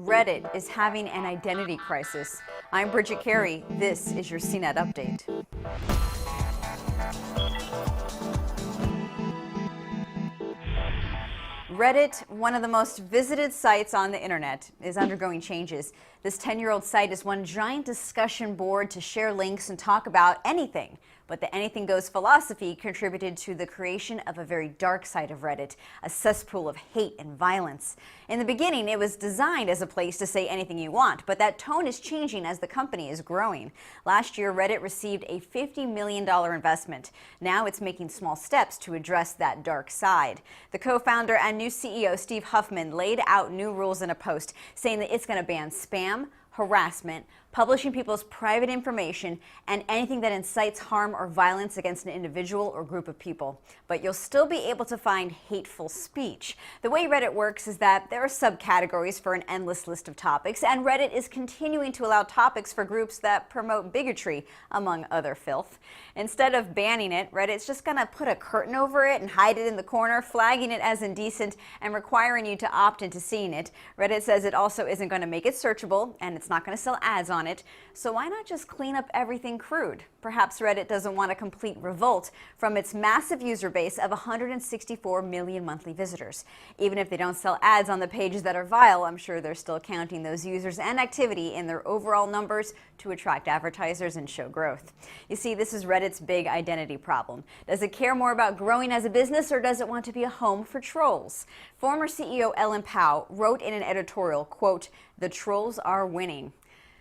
Reddit is having an identity crisis. I'm Bridget Carey. This is your CNET Update. Reddit, one of the most visited sites on the internet, is undergoing changes. This 10-year-old site is one giant discussion board to share links and talk about anything. But the anything goes philosophy contributed to the creation of a very dark side of Reddit, a cesspool of hate and violence. In the beginning, it was designed as a place to say anything you want, but that tone is changing as the company is growing. Last year, Reddit received a $50 million investment. Now it's making small steps to address that dark side. The co-founder and new CEO, Steve Huffman, laid out new rules in a post saying that it's going to ban spam, harassment, publishing people's private information, and anything that incites harm or violence against an individual or group of people. But you'll still be able to find hateful speech. The way Reddit works is that there are subcategories for an endless list of topics, and Reddit is continuing to allow topics for groups that promote bigotry, among other filth. Instead of banning it, Reddit's just gonna put a curtain over it and hide it in the corner, flagging it as indecent and requiring you to opt into seeing it. Reddit says it also isn't going to make it searchable, and it's not going to sell ads on it. So why not just clean up everything crude? Perhaps Reddit doesn't want a complete revolt from its massive user base of 164 million monthly visitors. Even if they don't sell ads on the pages that are vile, I'm sure they're still counting those users and activity in their overall numbers to attract advertisers and show growth. You see, this is Reddit's big identity problem. Does it care more about growing as a business, or does it want to be a home for trolls? Former CEO Ellen Pao wrote in an editorial, quote, "The trolls are winning."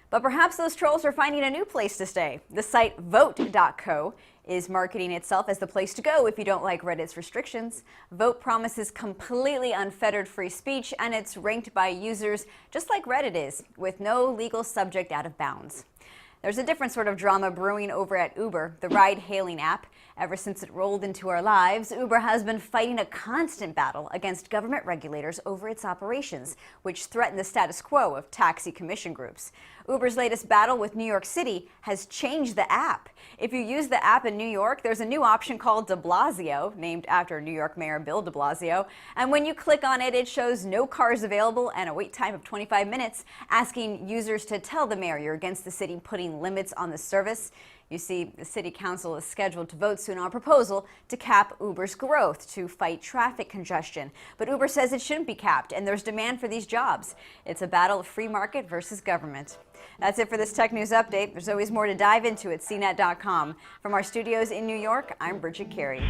But perhaps those trolls are finding a new place to stay. The site Vote.co is marketing itself as the place to go if you don't like Reddit's restrictions. Vote promises completely unfettered free speech, and it's ranked by users just like Reddit is, with no legal subject out of bounds. There's a different sort of drama brewing over at Uber, the ride-hailing app. Ever since it rolled into our lives, Uber has been fighting a constant battle against government regulators over its operations, which threaten the status quo of taxi commission groups. Uber's latest battle with New York City has changed the app. If you use the app in New York, there's a new option called de Blasio, named after New York Mayor Bill de Blasio. And when you click on it, it shows no cars available and a wait time of 25 minutes, asking users to tell the mayor you're against the city putting limits on the service. You see, the city council is scheduled to vote soon on a proposal to cap Uber's growth to fight traffic congestion. But Uber says it shouldn't be capped, and there's demand for these jobs. It's a battle of free market versus government. That's it for this Tech News Update. There's always more to dive into at CNET.com. From our studios in New York, I'm Bridget Carey.